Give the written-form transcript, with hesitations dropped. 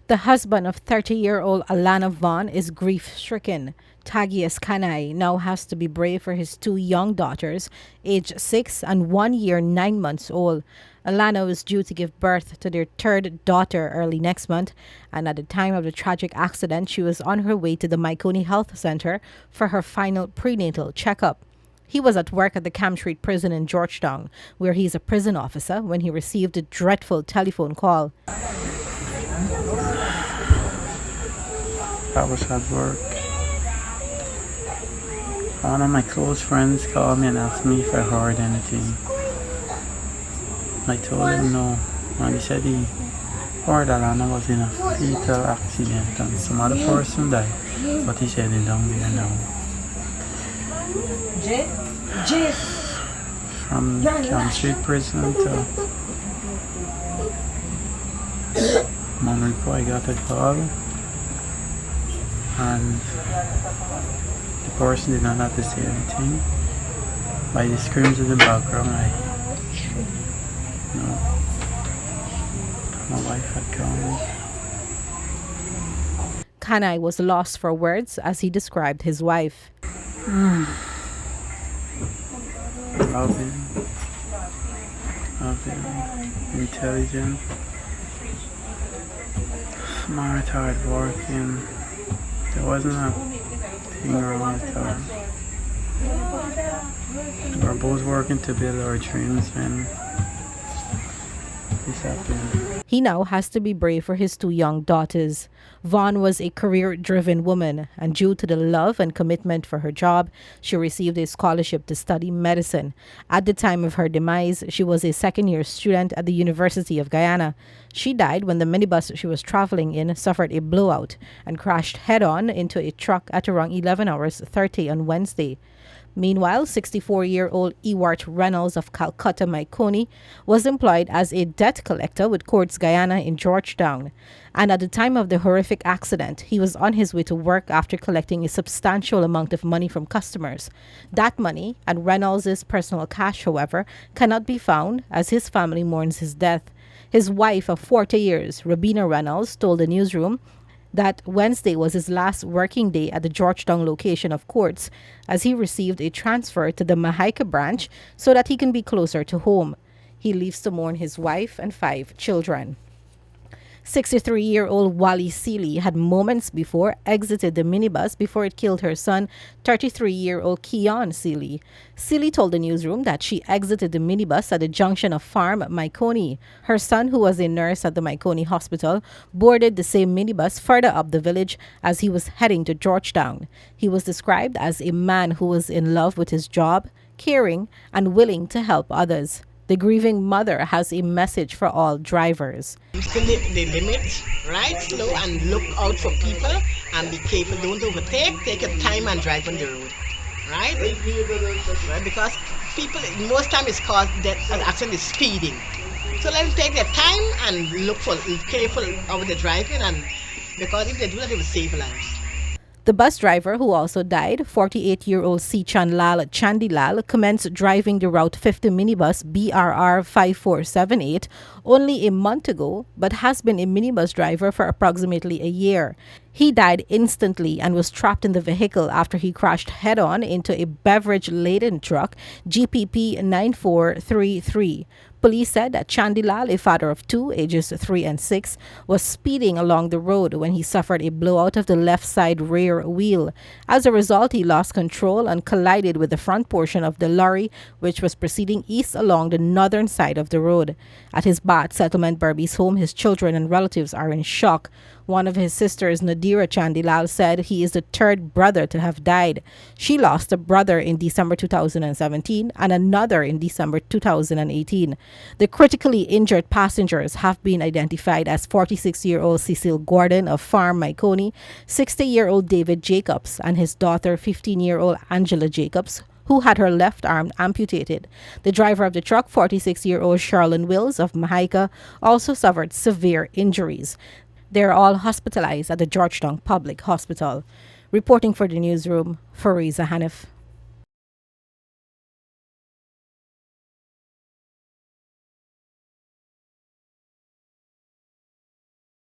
The husband of 30-year-old Alana Vaughn is grief-stricken. Tagias Kanai now has to be brave for his two young daughters, aged 6 and 1 year 9 months old. Alana was due to give birth to their third daughter early next month, and at the time of the tragic accident, she was on her way to the Mahaicony Health Center for her final prenatal checkup. He was at work at the Camp Street prison in Georgetown, where he is a prison officer, when he received a dreadful telephone call. I was at work. One of my close friends called me and asked me if I heard anything. I told him no, and he said he heard Alana was in a fatal accident and some other person died, but he said he don't there now. From Camp Street prison to moment before I got a call, and the person did not have to say anything. By the screams in the background, I know my wife had gone. Kanai was lost for words as he described his wife. Loving, intelligent, smart, hardworking. There wasn't a thing wrong with her. We were both working to build our dreams when this happened. He now has to be brave for his two young daughters. Vaughn was a career-driven woman, and due to the love and commitment for her job, she received a scholarship to study medicine. At the time of her demise, she was a second-year student at the University of Guyana. She died when the minibus she was traveling in suffered a blowout and crashed head-on into a truck at around 11 hours 30 on Wednesday. Meanwhile, 64-year-old Ewart Reynolds of Calcutta, Mahaicony, was employed as a debt collector with Courts Guyana in Georgetown. And at the time of the horrific accident, he was on his way to work after collecting a substantial amount of money from customers. That money and Reynolds' personal cash, however, cannot be found as his family mourns his death. His wife of 40 years, Robina Reynolds, told the newsroom that Wednesday was his last working day at the Georgetown location of Courts, as he received a transfer to the Mahaicony branch so that he can be closer to home. He leaves to mourn his wife and 5 children. 63-year-old Wally Seeley had moments before exited the minibus before it killed her son, 33-year-old Keon Seeley. Seeley told the newsroom that she exited the minibus at the junction of Farm Mahaicony. Her son, who was a nurse at the Mahaicony hospital, boarded the same minibus further up the village as he was heading to Georgetown. He was described as a man who was in love with his job, caring, and willing to help others. The grieving mother has a message for all drivers. Use the limit, right, slow, and look out for people and be careful. Don't overtake. Take your time and drive on the road, right? Right, because people, most time it's caused that an accident is speeding. So let them take their time and look for careful over the driving, and because if they do that, they will save lives. The bus driver, who also died, 48-year-old Sichan Lal Chandilal, commenced driving the Route 50 minibus BRR 5478 only a month ago, but has been a minibus driver for approximately a year. He died instantly and was trapped in the vehicle after he crashed head-on into a beverage-laden truck, GPP 9433. Police said that Chandilal, a father of 2, ages 3 and 6, was speeding along the road when he suffered a blowout of the left side rear wheel. As a result, he lost control and collided with the front portion of the lorry, which was proceeding east along the northern side of the road. At his Bat Settlement Berbice home, his children and relatives are in shock. One of his sisters, Nadira Chandilal, said he is the third brother to have died. She lost a brother in December 2017 and another in December 2018. The critically injured passengers have been identified as 46-year-old Cecile Gordon of Farm Mahaicony, 60-year-old David Jacobs, and his daughter, 15-year-old Angela Jacobs, who had her left arm amputated. The driver of the truck, 46-year-old Charlene Wills of Mahaicony, also suffered severe injuries. They are all hospitalized at the Georgetown Public Hospital. Reporting for the newsroom, Fareeza Haniff.